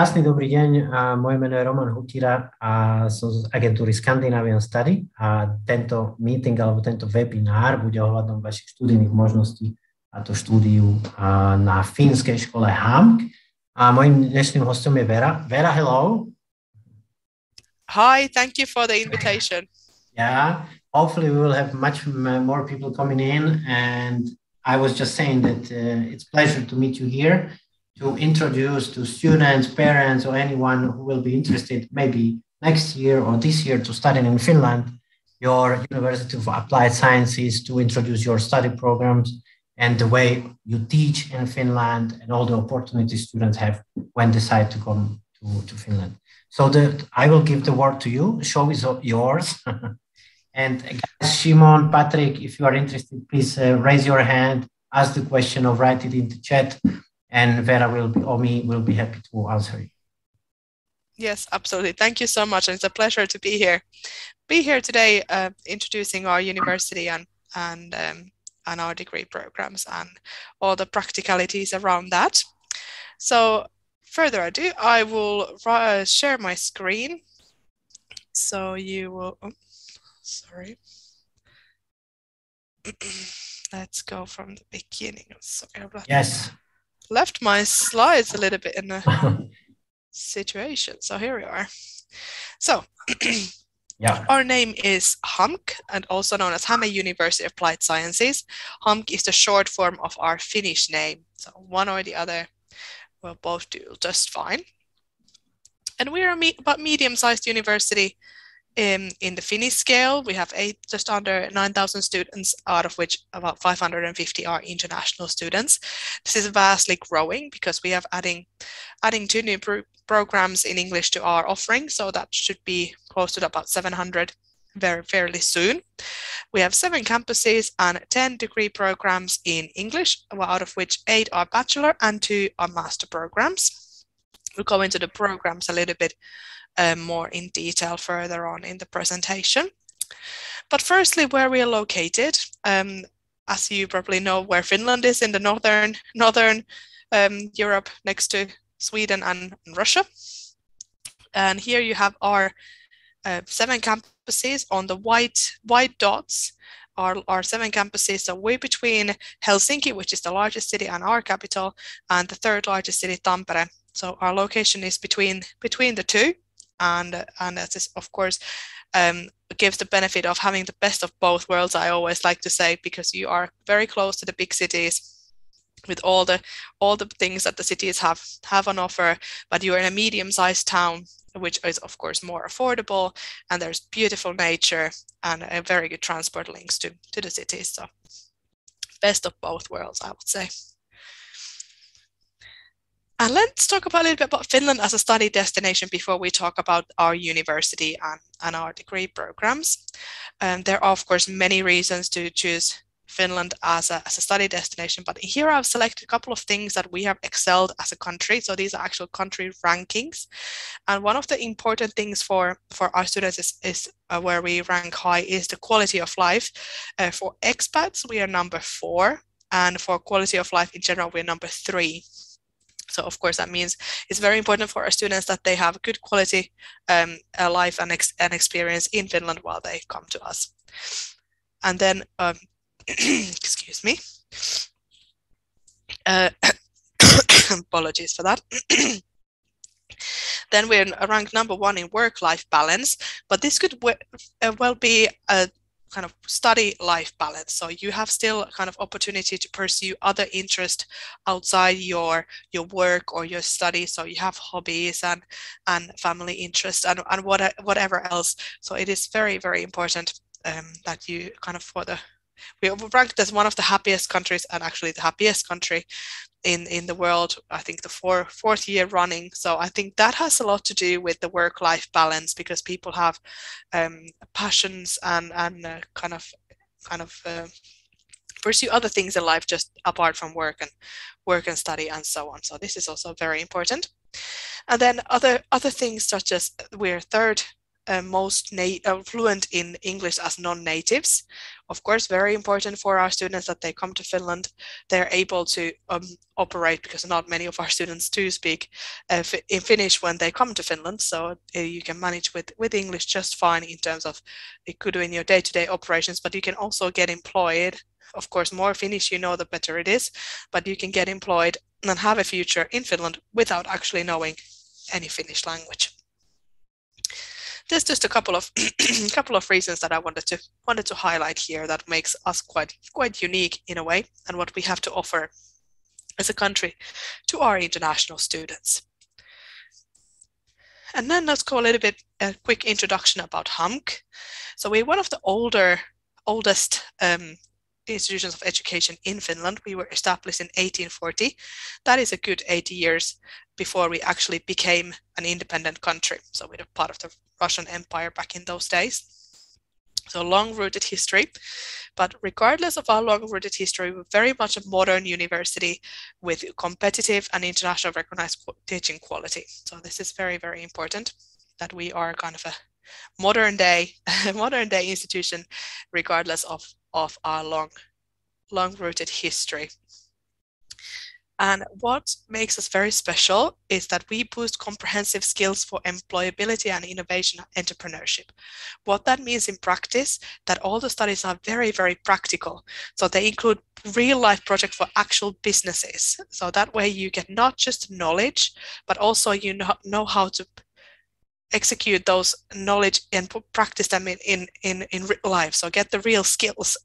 Krásny dobrý deň, moje meno je Roman Hutíra a som z agentúry Scandinavian Study a tento meeting alebo tento webinár bude ohľadom vašich študijných možností a to štúdiu na fínskej škole HAMK. A mojím dnešným hostom je Vera. Vera, hello. Hi, thank you for the invitation. Yeah, hopefully we will have much more people coming in, and I was just saying that it's a pleasure to meet you here, to introduce to students, parents, or anyone who will be interested maybe next year or this year to study in Finland, your University of Applied Sciences, to introduce your study programs and the way you teach in Finland and all the opportunities students have when decide to come to Finland. So I will give the word to you. The show is yours. And guys, Shimon, Patrick, if you are interested, please raise your hand, ask the question or write it in the chat. And Vera or me will be happy to answer you. Yes, absolutely. Thank you so much. And it's a pleasure to be here. Be here today introducing our university and our degree programs and all the practicalities around that. So further ado, I will share my screen. So you will, sorry. Let's go from the beginning. Sorry about Yes. Left my slides a little bit in a situation. So here we are. So yeah. Our name is HAMK and also known as Häme University of Applied Sciences. HAMK is the short form of our Finnish name. So one or the other will both do just fine. And we are about medium-sized university in the Finnish scale. We have just under 9,000 students, out of which about 550 are international students. This is vastly growing because we have adding 2 new programs in English to our offering, so that should be close to about 700 fairly soon. We have 7 campuses and 10 degree programs in English, out of which 8 are bachelor and 2 are master programs. We'll go into the programs a little bit more in detail further on in the presentation. But firstly, where we are located, as you probably know, where Finland is in the northern Europe, next to Sweden and Russia. And here you have our 7 campuses on the white dots. Our 7 campuses, so we're between Helsinki, which is the largest city and our capital, and the 3rd largest city, Tampere. So our location is between the two. And that is, of course, gives the benefit of having the best of both worlds, I always like to say, because you are very close to the big cities with all the things that the cities have on offer, but you're in a medium-sized town, which is, of course, more affordable, and there's beautiful nature and a very good transport links to the cities. So best of both worlds, I would say. And let's talk about a little bit about Finland as a study destination before we talk about our university and our degree programs. There are, of course, many reasons to choose Finland as a study destination, but here I've selected a couple of things that we have excelled as a country. So these are actual country rankings. And one of the important things for our students is where we rank high is the quality of life. For expats, we are number 4, and for quality of life in general, we're number 3. So, of course, that means it's very important for our students that they have good quality life and experience in Finland while they come to us. And then, excuse me, apologies for that. Then we're ranked number 1 in work-life balance, but this could well be a kind of study life balance. So you have still kind of opportunity to pursue other interests outside your work or your study. So you have hobbies and family interests and whatever else. So it is very, very important that you kind of we are ranked as one of the happiest countries, and actually the happiest country in the world, I think the fourth year running. So I think that has a lot to do with the work-life balance, because people have passions and kind of pursue other things in life just apart from work and study and so on. So this is also very important. And then other things such as we're third most fluent in English as non-natives. Of course, very important for our students that they come to Finland, they're able to operate, because not many of our students do speak in Finnish when they come to Finland. So you can manage with English just fine in terms of doing your day-to-day operations, but you can also get employed. Of course, more Finnish you know, the better it is, but you can get employed and have a future in Finland without actually knowing any Finnish language. There's just a couple of reasons that I wanted to highlight here that makes us quite unique in a way, and what we have to offer as a country to our international students. And then let's go a little bit a quick introduction about HAMK. So we're one of the oldest institutions of education in Finland. We were established in 1840. That is a good 80 years before we actually became an independent country. So we were part of the Russian Empire back in those days. So long-rooted history. But regardless of our long-rooted history, we're very much a modern university with competitive and international recognized teaching quality. So this is very, very important that we are kind of a modern day institution, regardless of our long-rooted history. And what makes us very special is that we boost comprehensive skills for employability and innovation and entrepreneurship. What that means in practice, that all the studies are very, very practical. So they include real-life projects for actual businesses. So that way you get not just knowledge, but also you know how to execute those knowledge and practice them in real life. So get the real skills.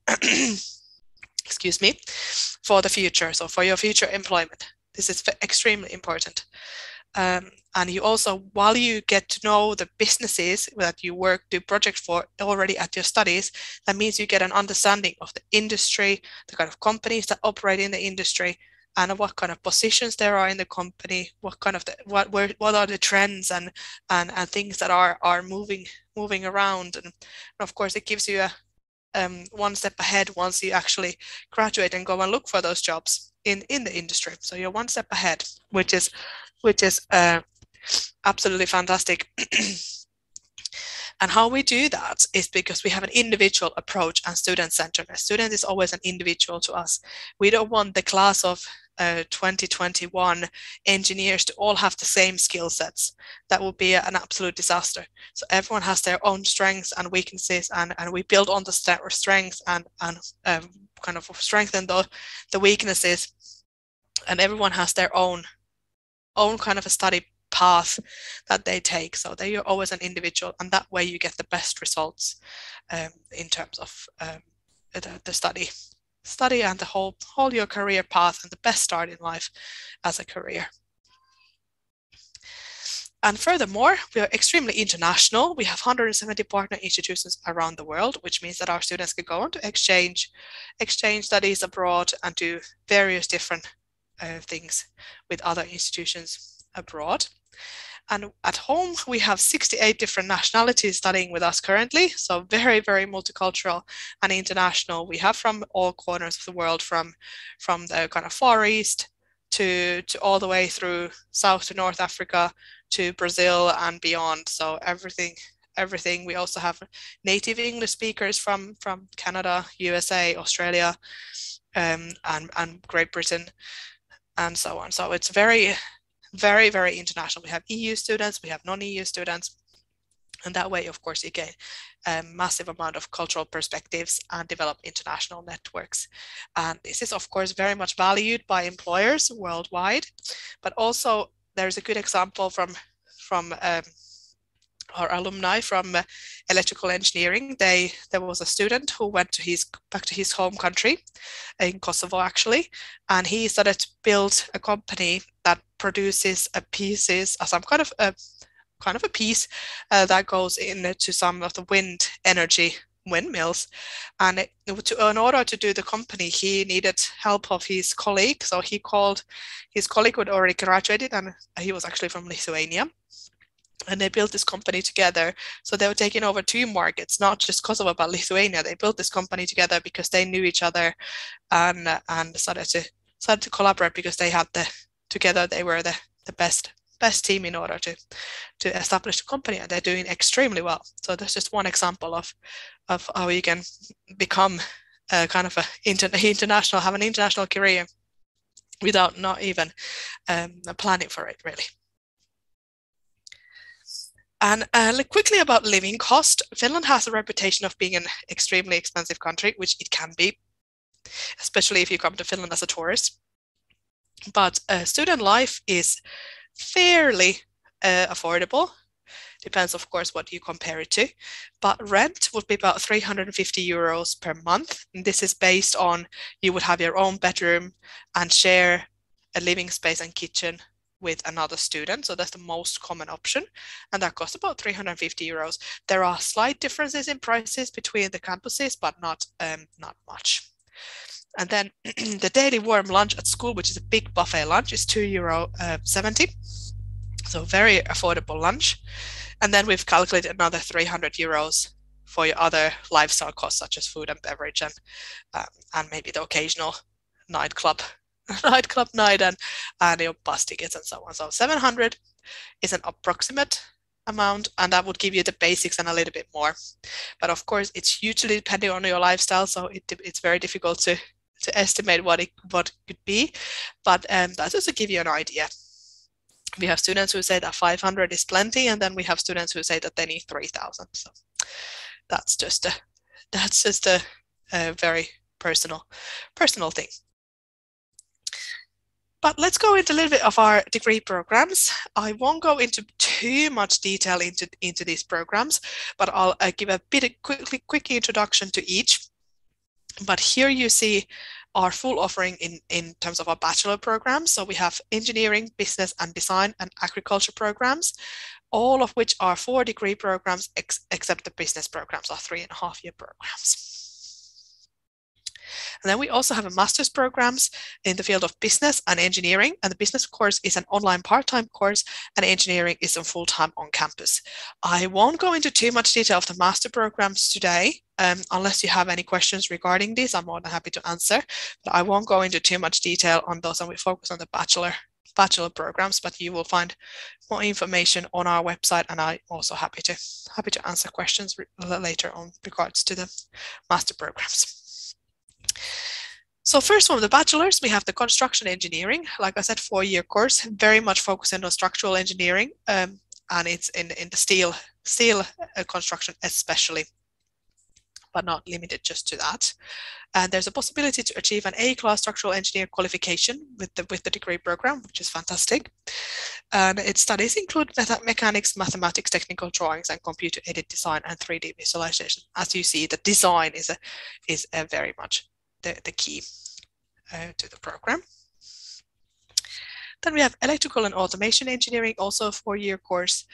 Excuse me, for the future, so for your future employment. This is extremely important. And you also, while you get to know the businesses that you do projects for already at your studies, that means you get an understanding of the industry, the kind of companies that operate in the industry, and what kind of positions there are in the company, what are the trends and things that are moving around. And of course, it gives you a one step ahead once you actually graduate and go and look for those jobs in the industry. So you're one step ahead, which is absolutely fantastic. And how we do that is because we have an individual approach and student-centered. A student is always an individual to us. We don't want the class of 2021 engineers to all have the same skill sets. That would be an absolute disaster. So everyone has their own strengths and weaknesses, and we build on the strengths and kind of strengthen the weaknesses. And everyone has their own kind of a study path that they take. So they are always an individual, and that way you get the best results in terms of the study and the whole your career path and the best start in life as a career. And furthermore, we are extremely international. We have 170 partner institutions around the world, which means that our students can go on to exchange studies abroad and do various different things with other institutions abroad. And at home, we have 68 different nationalities studying with us currently. So very, very multicultural and international. We have from all corners of the world, from the kind of Far East to all the way through South to North Africa to Brazil and beyond. So everything. We also have native English speakers from Canada, USA, Australia, and Great Britain, and so on. So it's very, very, very international. We have EU students, we have non-EU students, and that way, of course, you gain a massive amount of cultural perspectives and develop international networks. And this is, of course, very much valued by employers worldwide, but also there's a good example from our alumni from electrical engineering. There was a student who went back to his home country in Kosovo, actually, and he started to build a company that produces pieces, some kind of a piece that goes into some of the wind energy windmills. And in order to do the company, he needed help of his colleague. So he called his colleague who had already graduated, and he was actually from Lithuania. And they built this company together. So they were taking over 2 markets, not just Kosovo, but Lithuania. They built this company together because they knew each other and started to collaborate because they had together they were the best best team in order to establish the company, and they're doing extremely well. So that's just one example of how you can become kind of international, have an international career without not even planning for it, really. And quickly about living cost. Finland has a reputation of being an extremely expensive country, which it can be, especially if you come to Finland as a tourist. But student life is fairly affordable. Depends, of course, what you compare it to. But rent would be about 350 euros per month. And this is based on you would have your own bedroom and share a living space and kitchen with another student. So that's the most common option. And that costs about 350 euros. There are slight differences in prices between the campuses, but not much. And then the daily warm lunch at school, which is a big buffet lunch, is €2.70. So very affordable lunch. And then we've calculated another 300 euros for your other lifestyle costs, such as food and beverage, and maybe the occasional nightclub night and your bus tickets and so on. So 700 is an approximate amount, and that would give you the basics and a little bit more. But of course, it's hugely depending on your lifestyle, so it's very difficult to estimate what could be. But that's just to give you an idea. We have students who say that 500 is plenty, and then we have students who say that they need 3,000. So that's just a very personal thing. But let's go into a little bit of our degree programs. I won't go into too much detail into these programs, but I'll give a quick introduction to each. But here you see our full offering in terms of our bachelor programs. So we have engineering, business and design and agriculture programs, all of which are 4-degree programs, except the business programs are 3.5-year programs. And then we also have a master's programs in the field of business and engineering. And the business course is an online part-time course, and engineering is a full-time on campus. I won't go into too much detail of the master programs today, unless you have any questions regarding this. I'm more than happy to answer, but I won't go into too much detail on those, and we focus on the bachelor programs, but you will find more information on our website, and I'm also happy to answer questions later on regards to the master programs. So first one, the bachelor's, we have the construction engineering. Like I said, 4-year course, very much focusing on structural engineering, and it's in the steel construction especially, but not limited just to that. And there's a possibility to achieve an A-class structural engineer qualification with the degree program, which is fantastic. And its studies include mechanics, mathematics, technical drawings, and computer-aided design and 3D visualization. As you see, the design is very much the key to the program. Then we have electrical and automation engineering, also a 4-year course.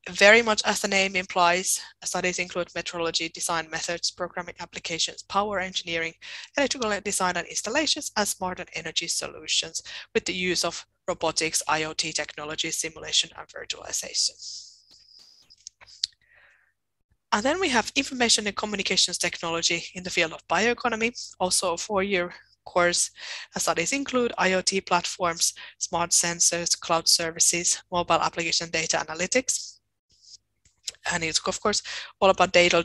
Very much as the name implies, studies include metrology, design methods, programming applications, power engineering, electrical design and installations, and smart and energy solutions with the use of robotics, IoT technology, simulation, and virtualization. And then we have information and communications technology in the field of bioeconomy, also a 4-year course. Studies include IoT platforms, smart sensors, cloud services, mobile application data analytics. And it's, of course, all about data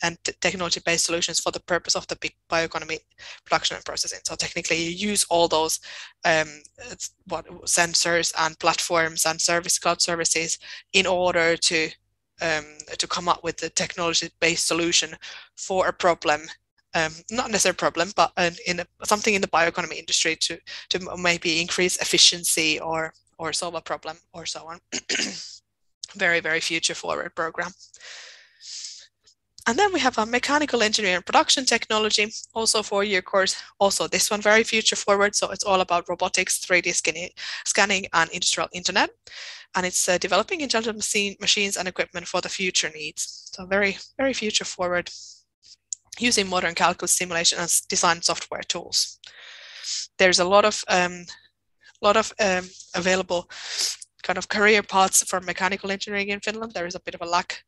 and technology-based solutions for the purpose of the big bioeconomy production and processing. So technically, you use all those sensors and platforms and cloud services in order to come up with the technology-based solution for a problem, not necessarily a problem, but something in the bioeconomy industry to maybe increase efficiency or solve a problem or so on. Very, very future-forward program. And then we have a mechanical engineering and production technology, also a 4-year course. Also this one very future-forward, so it's all about robotics, 3D scanning, and industrial internet. And it's developing intelligent machines and equipment for the future needs. So very, very future-forward, using modern calculus, simulation, and design software tools. There's a lot of available kind of career paths for mechanical engineering in Finland. There is a bit of a lack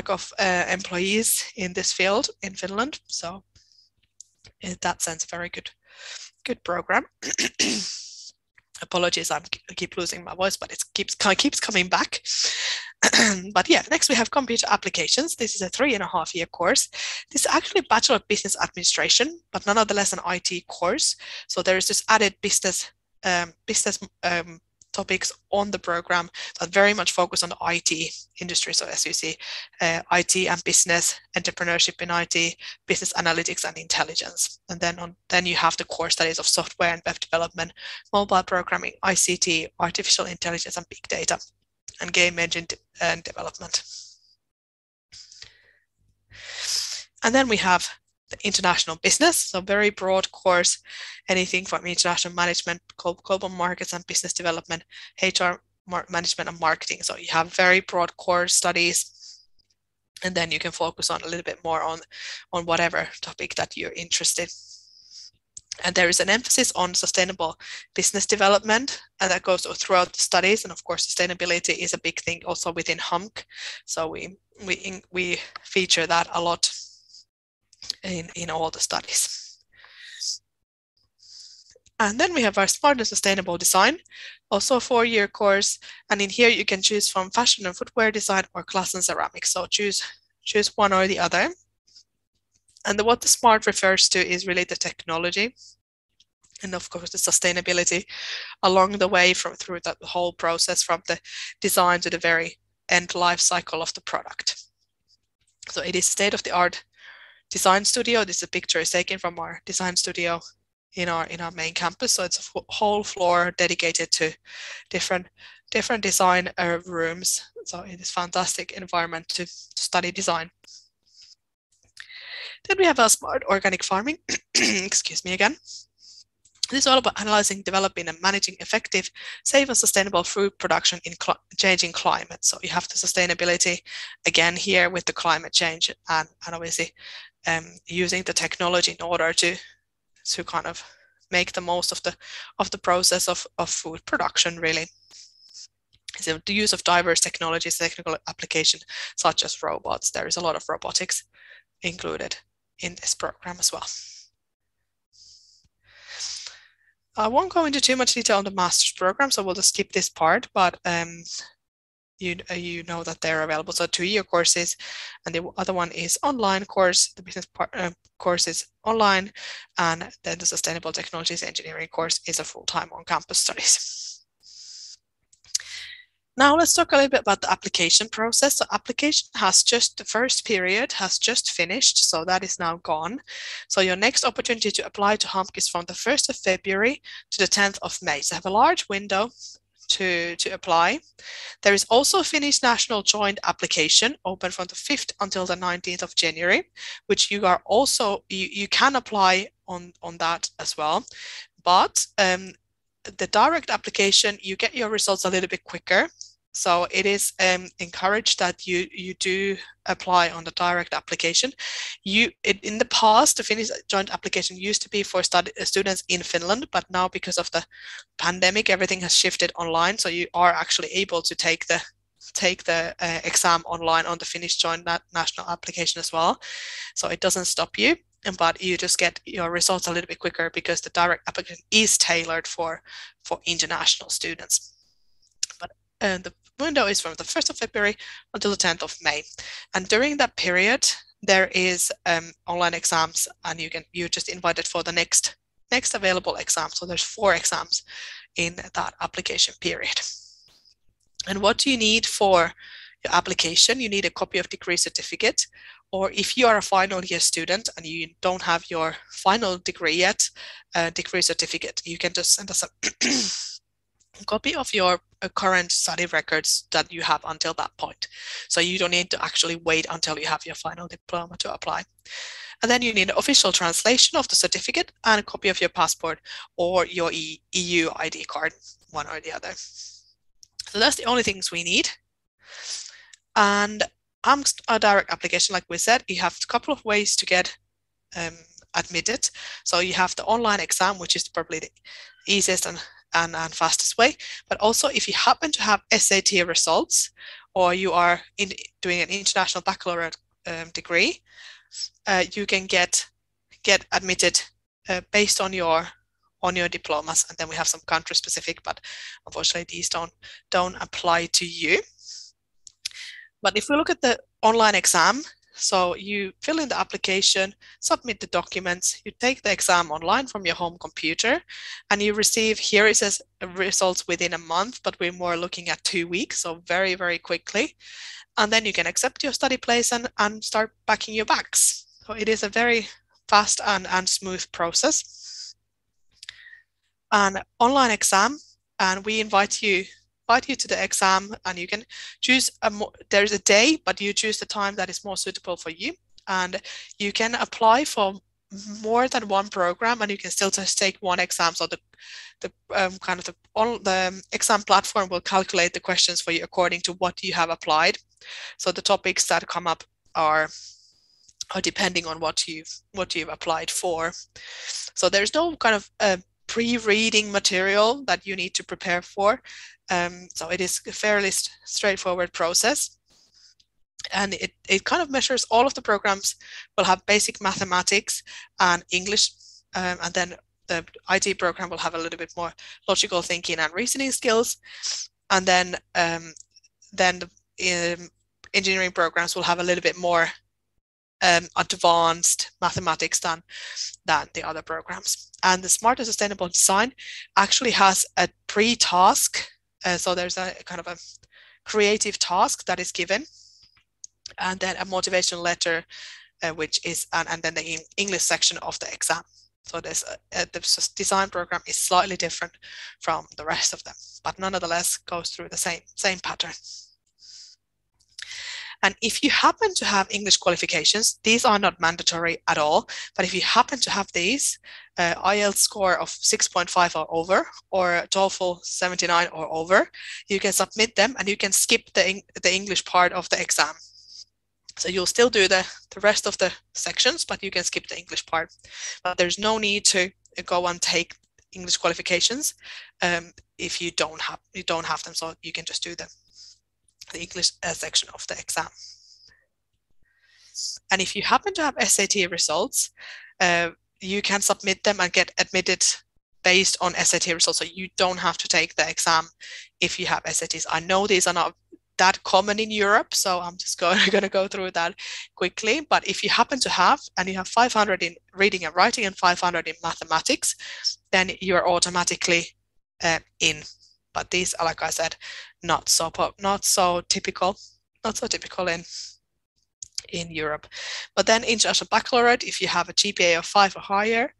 of employees in this field in Finland. So in that sense, very good program. Apologies, I keep losing my voice, but it keeps coming back. But yeah, next we have computer applications. This is a 3.5-year course. This is actually Bachelor of Business Administration, but nonetheless an IT course. So there is this added business topics on the program that very much focus on the IT industry. So as you see, IT and business, entrepreneurship in IT, business analytics and intelligence. And then you have the core studies of software and web development, mobile programming, ICT, artificial intelligence and big data, and game engine and development. And then we have the international business, so very broad course, anything from international management, global markets and business development, HR management and marketing. So you have very broad core studies, and then you can focus on a little bit more on whatever topic that you're interested. And there is an emphasis on sustainable business development, and that goes throughout the studies. And of course, sustainability is a big thing also within HAMK. So we feature that a lot in all the studies. And then we have our Smart and Sustainable Design, also a 4-year course. And in here you can choose from fashion and footwear design or glass and ceramics. So choose one or the other. And what the SMART refers to is really the technology and of course the sustainability along the way through the whole process, from the design to the very end life cycle of the product. So it is state-of-the-art design studio. This is a picture is taken from our design studio in our main campus. So it's a whole floor dedicated to different design rooms. So it is a fantastic environment to study design. Then we have our smart organic farming. Excuse me again. This is all about analyzing, developing and managing effective, safe and sustainable food production in changing climate. So you have the sustainability again here with the climate change and obviously using the technology in order to kind of make the most of the process of food production really. So the use of diverse technologies, technical application such as robots. There is a lot of robotics included in this program as well. I won't go into too much detail on the master's program, so we'll just skip this part, but you know that they're available. So 2-year courses, and the other one is online course. The business course is online, and then the sustainable technologies engineering course is a full-time on-campus studies. Now let's talk a little bit about the application process. So application the first period has just finished, so that is now gone. So your next opportunity to apply to HAMK is from the 1st of February to the 10th of May. So have a large window to apply. There is also a Finnish national joint application open from the 5th until the 19th of January, which you are also, you can apply on that as well. But the direct application, you get your results a little bit quicker. So it is encouraged that you do apply on the direct application. In the past, the Finnish joint application used to be for students in Finland, but now because of the pandemic, everything has shifted online. So you are actually able to take the exam online on the Finnish joint national application as well. So it doesn't stop you, but you just get your results a little bit quicker because the direct application is tailored for international students. But the window is from the 1st of February until the 10th of May. And during that period, there is online exams, and you're just invited for the next available exam. So there's 4 exams in that application period. And what do you need for your application? You need a copy of degree certificate, or if you are a final year student and you don't have your final degree yet, degree certificate, you can just send us a copy of your current study records that you have until that point. So you don't need to actually wait until you have your final diploma to apply. And then you need an official translation of the certificate and a copy of your passport or your EU ID card, one or the other. So that's the only things we need. And a direct application, like we said, you have a couple of ways to get admitted. So you have the online exam, which is probably the easiest and fastest way. But also if you happen to have SAT results, or you are doing an international baccalaureate degree, you can get admitted based on your on your diplomas, and then we have some country specific, but unfortunately these don't apply to you. But if we look at the online exam, so you fill in the application, submit the documents, you take the exam online from your home computer, and you receive, here it says results within a month, but we're more looking at 2 weeks, so very, very quickly. And then you can accept your study place and start packing your bags. So it is a very fast and smooth process. An online exam, and we invite you to the exam, and you can choose there's a day, but you choose the time that is more suitable for you, and you can apply for more than one program, and you can still just take one exam. So the exam platform will calculate the questions for you according to what you have applied. So the topics that come up are depending on what you've applied for. So there's no kind of pre-reading material that you need to prepare for. So it is a fairly straightforward process. And it kind of measures all of the programs will have basic mathematics and English, and then the IT program will have a little bit more logical thinking and reasoning skills. And then the engineering programs will have a little bit more advanced mathematics than the other programs. And the Smart and Sustainable Design actually has a pre-task. So there's a kind of a creative task that is given, and then a motivational letter, which is, and then the English section of the exam. So there's the design program is slightly different from the rest of them, but nonetheless goes through the same pattern. And if you happen to have English qualifications, these are not mandatory at all, but if you happen to have these, IELTS score of 6.5 or over, or TOEFL 79 or over, you can submit them and you can skip the English part of the exam. So you'll still do the rest of the sections, but you can skip the English part. But there's no need to go and take English qualifications if you don't have them, so you can just do the English section of the exam. And if you happen to have SAT results, you can submit them and get admitted based on SAT results. So you don't have to take the exam if you have SATs. I know these are not that common in Europe, so I'm just going to go through that quickly. But if you happen to have, and you have 500 in reading and writing and 500 in mathematics, then you're automatically in. But these are, like I said, not so typical in Europe. But then in just a baccalaureate, if you have a GPA of 5 or higher,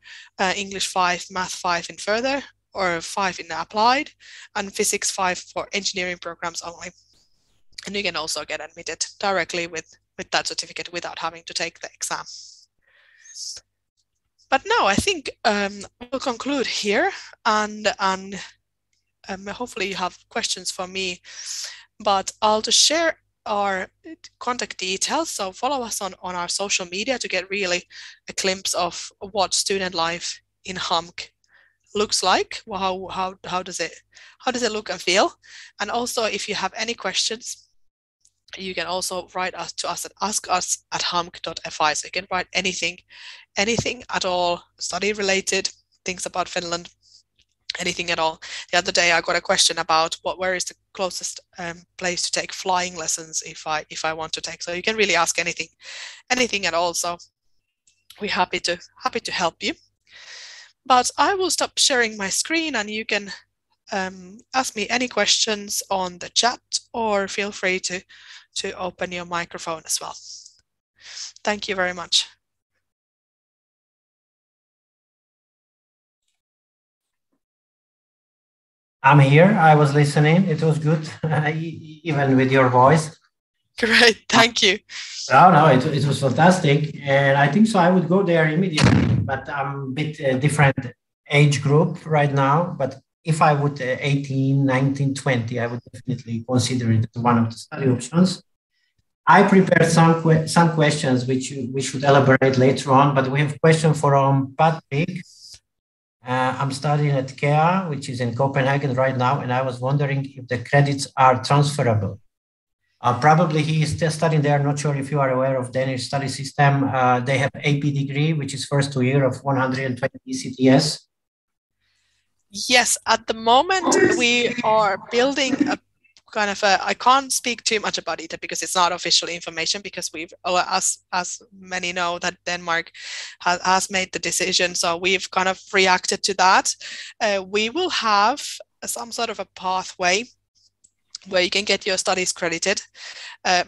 English 5, Math 5 in further, or 5 in applied, and Physics 5 for engineering programs only. And you can also get admitted directly with that certificate without having to take the exam. But now I think we'll conclude here, and hopefully you have questions for me, but I'll just share our contact details. So follow us on our social media to get really a glimpse of what student life in HAMK looks like. Well, how does it look and feel? And also, if you have any questions, you can also write to us and ask us at hamk.fi. So you can write anything at all, study related, things about Finland, anything at all. The other day I got a question about where is the closest place to take flying lessons if I want to take. So you can really ask anything at all. So we're happy to help you. But I will stop sharing my screen, and you can ask me any questions on the chat, or feel free to open your microphone as well. Thank you very much. I'm here. I was listening. It was good, even with your voice. Great. Thank you. No, it was fantastic. And I think so I would go there immediately, but I'm a bit different age group right now. But if I would 18, 19, 20, I would definitely consider it one of the study options. I prepared some questions which we should elaborate later on, but we have a question from Patrick. I'm studying at KEA, which is in Copenhagen right now, and I was wondering if the credits are transferable. Probably he is still studying there. Not sure if you are aware of Danish study system. They have AP degree, which is first 2 year of 120 ECTS. Yes, at the moment we are building a kind of I can't speak too much about it because it's not official information, because we've, as many know, that Denmark has made the decision. So we've kind of reacted to that. We will have some sort of a pathway where you can get your studies credited.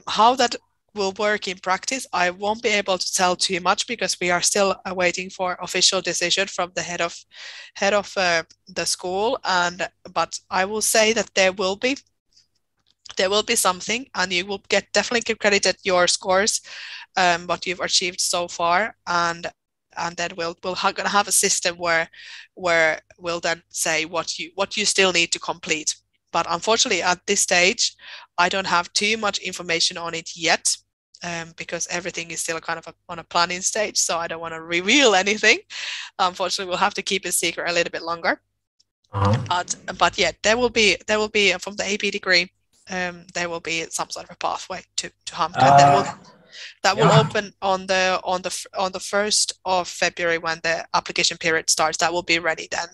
How that will work in practice, I won't be able to tell too much because we are still waiting for official decision from the head of the school. But I will say that there will be something, and you will definitely get credited your scores, what you've achieved so far, and then we're gonna have a system where we'll then say what you still need to complete. But unfortunately, at this stage, I don't have too much information on it yet, because everything is still kind of on a planning stage. So I don't want to reveal anything. Unfortunately, we'll have to keep it secret a little bit longer. But yeah, there will be from the AP degree. There will be some sort of a pathway to HAMK, and that will open on the 1st of February when the application period starts. That will be ready then.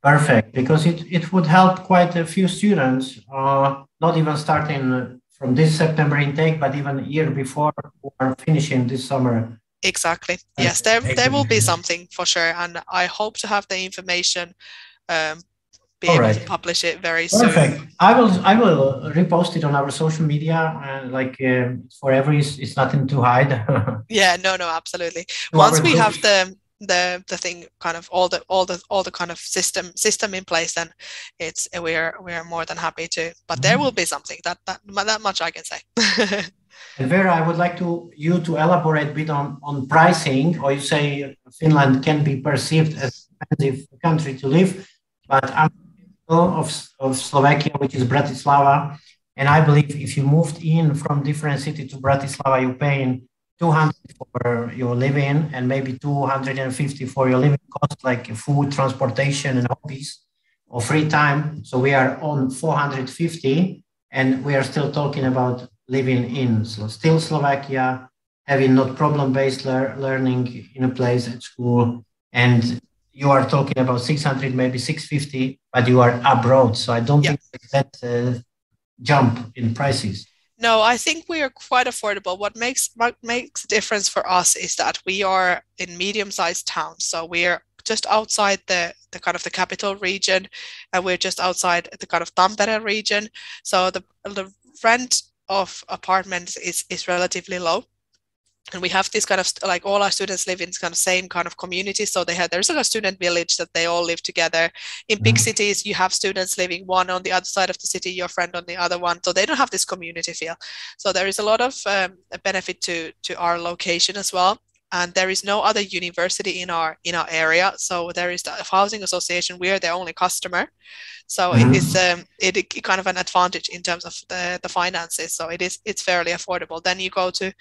Perfect, because it would help quite a few students, not even starting from this September intake, but even a year before, who are finishing this summer. Exactly. Yes, there will be something for sure, and I hope to have the information. Be able to publish it very soon. Perfect. I will repost it on our social media, for it's nothing to hide. Yeah, no, absolutely. Once we have the thing, kind of all the kind of system in place, then we are more than happy to. But there will be something that much I can say. And Vera, I would like you to elaborate a bit on pricing, or you say Finland can be perceived as an expensive country to live, but I'm of Slovakia, which is Bratislava, and I believe if you moved in from different city to Bratislava, you're paying 200 for your living and maybe 250 for your living cost, like food, transportation, and hobbies or free time. So we are on 450, and we are still talking about living in still Slovakia, having not problem-based learning in a place at school, and you are talking about 600, maybe 650, but you are abroad. So I don't think that jump in prices. No, I think we are quite affordable. What makes a difference for us is that we are in medium-sized towns. So we are just outside the kind of the capital region, and we're just outside the kind of Tampere region. So the rent of apartments is relatively low. And we have this kind of, like, all our students live in kind of same kind of community. So there's like a student village that they all live together. In big cities, you have students living one on the other side of the city, your friend on the other one. So they don't have this community feel. So there is a lot of benefit to our location as well. And there is no other university in our area. So there is the housing association. We are the only customer. So it is kind of an advantage in terms of the finances. So it's fairly affordable. Then you go to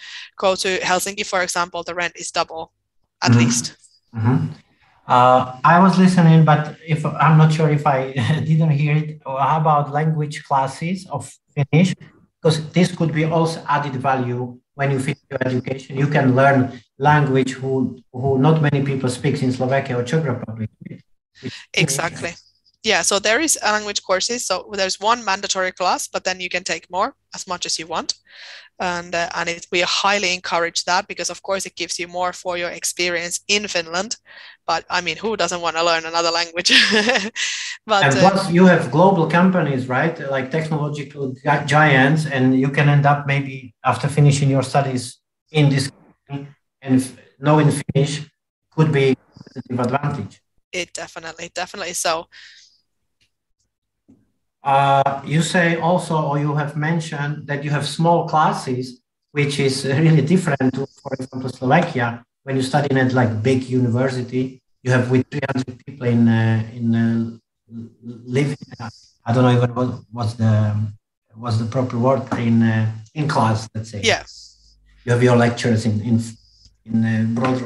Helsinki, for example, the rent is double at least. I was listening, but if I'm not sure if I didn't hear it. How about language classes of Finnish? Because this could be also added value. When you finish your education, you can learn language who not many people speak in Slovakia or Czech Republic. Exactly. Yeah, so there is language courses. So there's one mandatory class, but then you can take more, as much as you want. And we highly encourage that, because of course it gives you more for your experience in Finland. But I mean, who doesn't want to learn another language? But and plus you have global companies, right? Like technological giants, and you can end up maybe after finishing your studies in this country, and knowing Finnish could be a competitive advantage. It definitely so. You say also, or you have mentioned that you have small classes, which is really different to, for example, Slovakia. When you study at like big university, you have with 300 people in living. I don't know even what's the proper word in class. Let's say. Yeah. You have your lectures in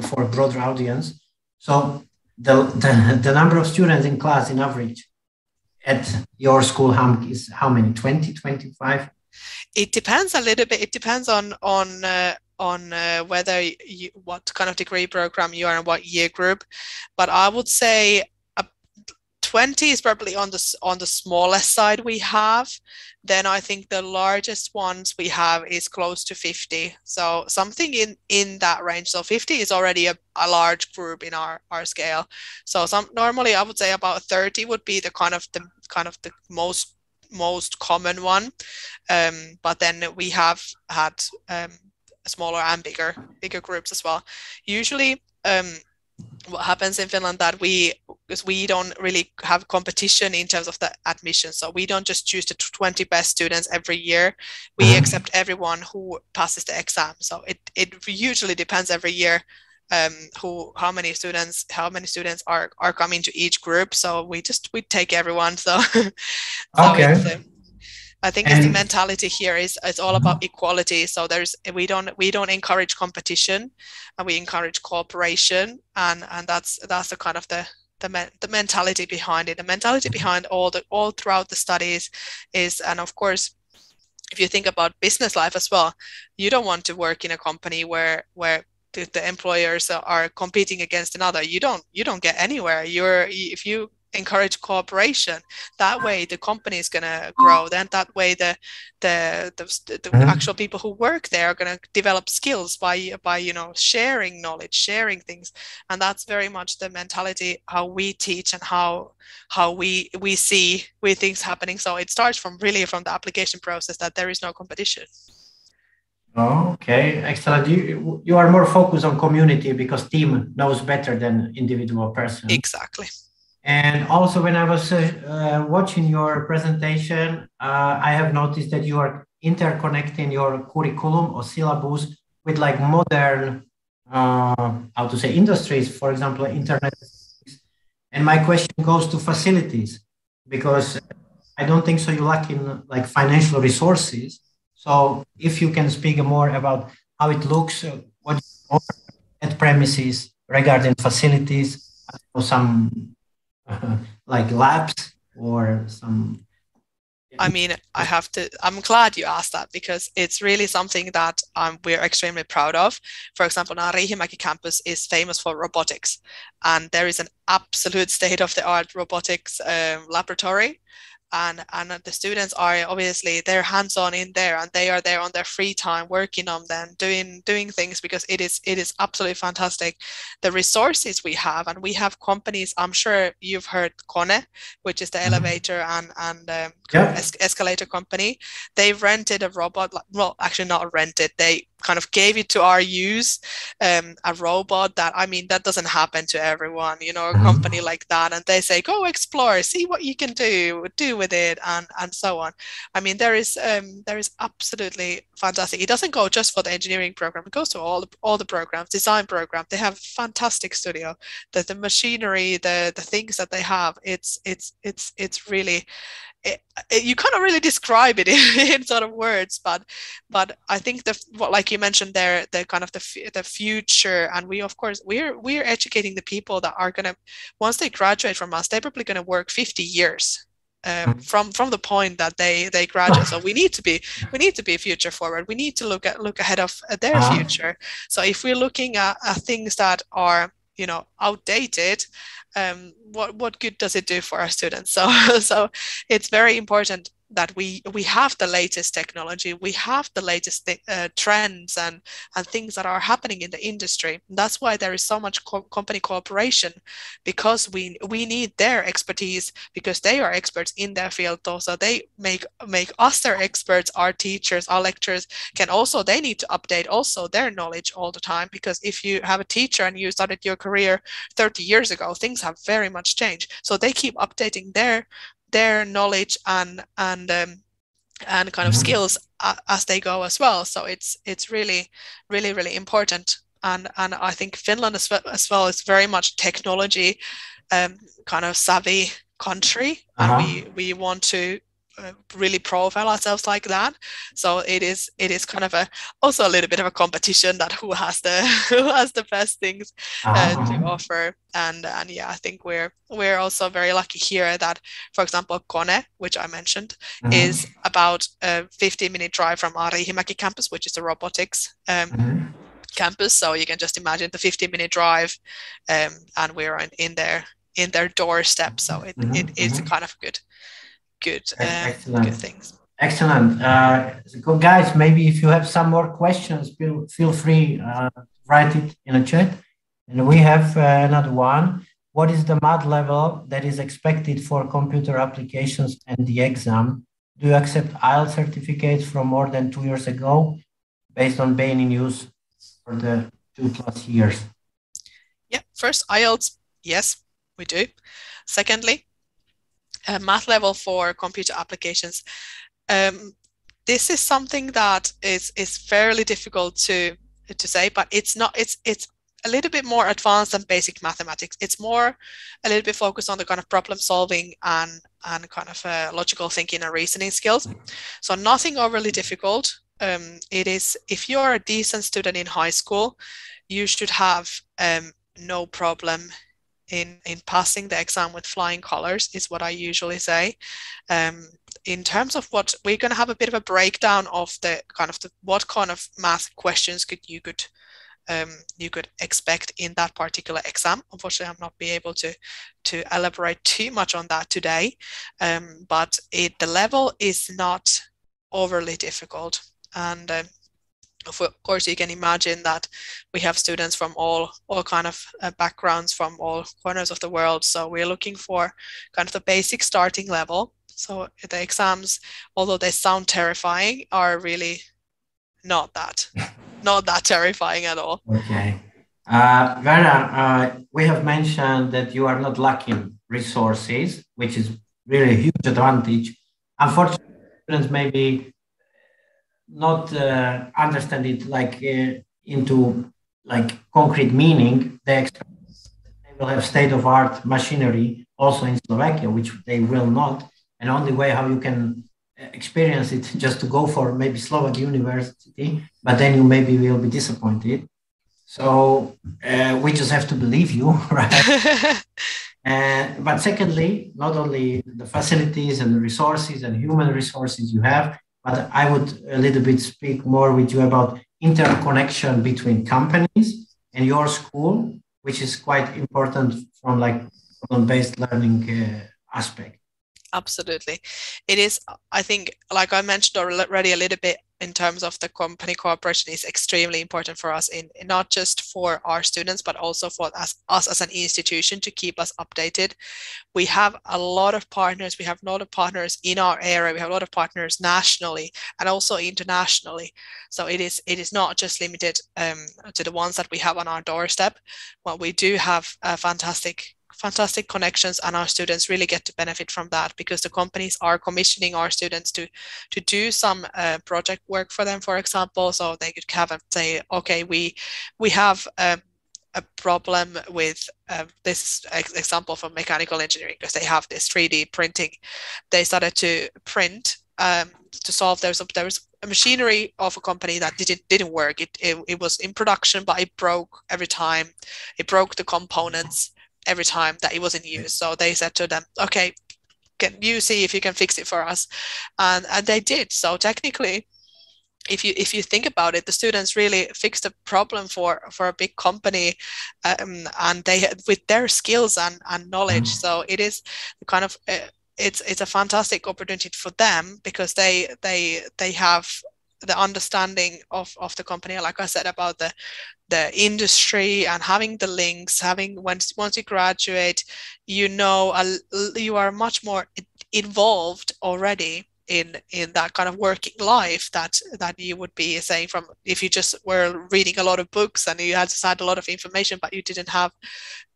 for a broader audience. So the number of students in class in average at your school, HAMK, is how many? 20, 25? It depends a little bit. It depends on whether what kind of degree program you are and what year group. But I would say 20 is probably on the smallest side we have. Then I think the largest ones we have is close to 50. So something in that range. So 50 is already a large group in our scale. So normally I would say about 30 would be the kind of the most common one. But then we have had smaller and bigger groups as well. Usually what happens in Finland that because we don't really have competition in terms of the admission. So we don't just choose the 20 best students every year. We accept everyone who passes the exam. So it usually depends every year how many students are coming to each group. So we take everyone. So Okay. I think it's the mentality here is it's all about equality. So we don't encourage competition, and we encourage cooperation, and that's the kind of the mentality behind it. The mentality behind all throughout the studies is, and of course, if you think about business life as well, you don't want to work in a company where the employers are competing against another. You don't get anywhere. If you encourage cooperation, that way the company is going to grow. Then that way the actual people who work there are going to develop skills by sharing knowledge, sharing things. And that's very much the mentality how we teach and how we see things happening. So it starts from the application process, that there is no competition. Okay, excellent. You are more focused on community because team knows better than individual person. Exactly. And also, when I was watching your presentation, I have noticed that you are interconnecting your curriculum or syllabus with like modern, industries, for example, internet. And my question goes to facilities, because I don't think so you lack in like financial resources. So if you can speak more about how it looks, what at premises regarding facilities, or some like labs or some. I mean, I'm glad you asked that, because it's really something that we're extremely proud of. For example, our HAMK campus is famous for robotics, and there is an absolute state-of-the-art robotics laboratory. And the students are obviously, they're hands-on in there, and they are there on their free time working on them, doing things, because it is absolutely fantastic. The resources we have, and we have companies, I'm sure you've heard Kone, which is the elevator and escalator company. They rented a robot, well, actually not rented, they kind of gave it to our use, a robot that doesn't happen to everyone, a company like that, and they say, go explore, see what you can do with it, and so on. I mean, there is absolutely fantastic. It doesn't go just for the engineering program, it goes to all the programs, design program. They have fantastic studio, the machinery, the things that they have, it's really, you cannot really describe it in sort of words, but I think like you mentioned there, the kind of the future, and we're educating the people that are gonna, once they graduate from us, they're probably gonna work 50 years from the point that they graduate. So we need to be future forward. We need to look ahead of their future. So if we're looking at things that are outdated, what good does it do for our students? So it's very important that we have the latest technology, we have the latest trends and things that are happening in the industry. That's why there is so much company cooperation, because we need their expertise, because they are experts in their field. Also, they make us their experts. Our teachers, our lecturers they need to update also their knowledge all the time, because if you have a teacher and you started your career 30 years ago, things have very much changed. So they keep updating their knowledge and kind of skills as they go as well. So it's really, really, really important. And I think Finland as well is very much technology kind of savvy country, and we want to really profile ourselves like that. So it is kind of also a little bit of a competition, that who has the best things to offer. And yeah, I think we're also very lucky here that, for example, Kone, which I mentioned, is about a 15-minute drive from our HAMK campus, which is a robotics campus. So you can just imagine the 15-minute drive, and we're in there in their doorstep. So it is kind of good things. Excellent. So guys, maybe if you have some more questions, feel free to write it in a chat. And we have another one. What is the math level that is expected for computer applications and the exam? Do you accept IELTS certificates from more than 2 years ago based on being in use for the 2+ years? Yeah, first IELTS, yes, we do. Secondly, math level for computer applications. This is something that is fairly difficult to say, but it's a little bit more advanced than basic mathematics. It's more a little bit focused on the kind of problem solving and kind of logical thinking and reasoning skills. So nothing overly difficult. It is, if you're a decent student in high school, you should have no problem in passing the exam with flying colors, is what I usually say. In terms of what we're going to have a bit of a breakdown of what kind of math questions you could expect in that particular exam. Unfortunately, I'm not be able to elaborate too much on that today, but the level is not overly difficult. And of course, you can imagine that we have students from all kind of backgrounds from all corners of the world. So we're looking for kind of the basic starting level. So the exams, although they sound terrifying, are really not that terrifying at all. Okay. Vera, we have mentioned that you are not lacking resources, which is really a huge advantage. Unfortunately, students maybe not understand it into concrete meaning. They will have state-of-art machinery also in Slovakia, which they will not. And only way how you can experience it just to go for maybe Slovak university, but then you maybe will be disappointed. So we just have to believe you, right? But secondly, not only the facilities and the resources and human resources you have, but I would a little bit speak more with you about interconnection between companies and your school, which is quite important from problem-based learning aspect. Absolutely. It is, I think, like I mentioned already a little bit, in terms of the company cooperation is extremely important for us, in not just for our students, but also for us as an institution to keep us updated. We have a lot of partners. We have a lot of partners in our area. We have a lot of partners nationally and also internationally. So it is not just limited to the ones that we have on our doorstep. Well, we do have fantastic connections, and our students really get to benefit from that, because the companies are commissioning our students to do some project work for them, for example. So they could have say, okay, we have a problem with this example from mechanical engineering, because they have this 3D printing. They started to print to solve. There was a machinery of a company that didn't work. It was in production, but it broke every time. It broke the components every time that it was in use. So they said to them, okay, can you see if you can fix it for us? And they did. So technically, if you think about it, the students really fixed a problem for a big company, and they, with their skills and knowledge. So it is kind of it's a fantastic opportunity for them, because they have the understanding of the company, like I said, about the industry, and having the links, once you graduate, you are much more involved already in that kind of working life that you would be saying from if you just were reading a lot of books and you had a lot of information, but you didn't have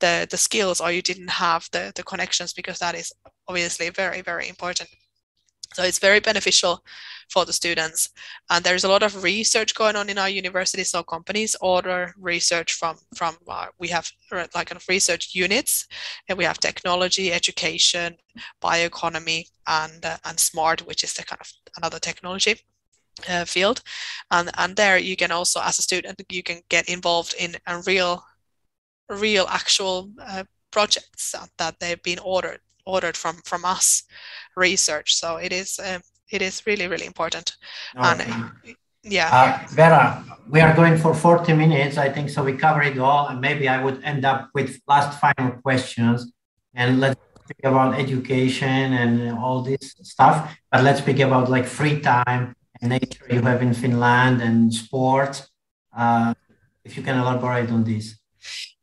the skills, or you didn't have the connections, because that is obviously very, very important. So it's very beneficial for the students. And there's a lot of research going on in our university. So companies order research from we have like kind of research units, and we have technology, education, bioeconomy, and smart, which is the kind of another technology field. And there you can also, as a student, you can get involved in a real actual projects that they've been ordered from us research. So it is really, really important. Okay. And yeah. Vera, we are going for 40 minutes, I think, so we cover it all, and maybe I would end up with last final questions. and let's speak about education and all this stuff. But let's speak about like free time and nature you have in Finland and sports. If you can elaborate on this.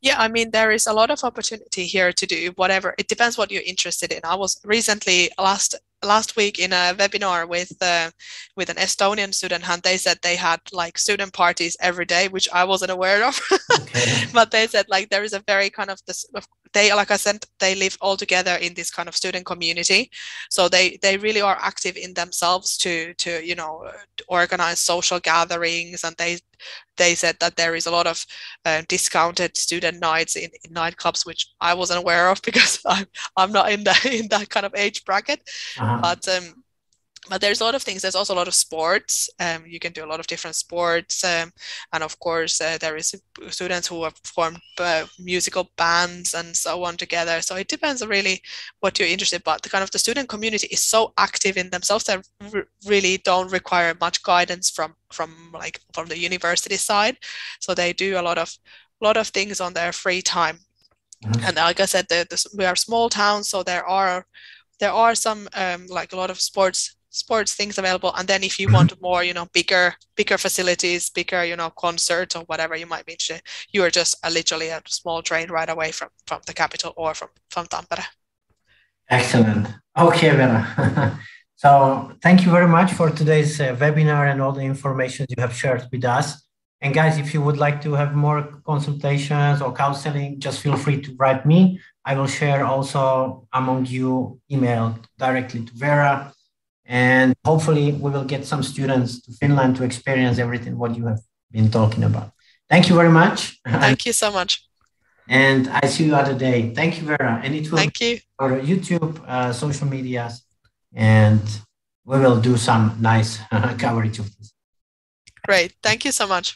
Yeah, I mean, there is a lot of opportunity here to do whatever. It depends what you're interested in. I was recently last week in a webinar with an Estonian student, and they said they had like student parties every day, which I wasn't aware of. Okay. But they said like there is a very kind of this. They, like I said, they live all together in this kind of student community, so they really are active in themselves to organize social gatherings, and they said that there is a lot of discounted student nights in nightclubs, which I wasn't aware of because I'm not in that kind of age bracket. Uh-huh. But there's a lot of things. There's also a lot of sports. You can do a lot of different sports, and of course there is students who have formed musical bands and so on together. So it depends really what you're interested in. But the student community is so active in themselves that really don't require much guidance from the university side. So they do a lot of things on their free time. Mhm. And like I said, we are a small town, so there are some like a lot of sports things available. And then if you want more, bigger facilities, bigger, concerts or whatever you might be interested, you are just literally a small train right away from the capital or from Tampere. Excellent. Okay, Vera. So thank you very much for today's webinar and all the information you have shared with us. And guys, if you would like to have more consultations or counseling, just feel free to write me. I will share also among you email directly to Vera. And hopefully we will get some students to Finland to experience everything what you have been talking about. Thank you very much. Thank you so much. And I see you other day. Thank you, Vera. And it will Thank you. be our YouTube, social medias, and we will do some nice coverage of this. Great. Thank you so much.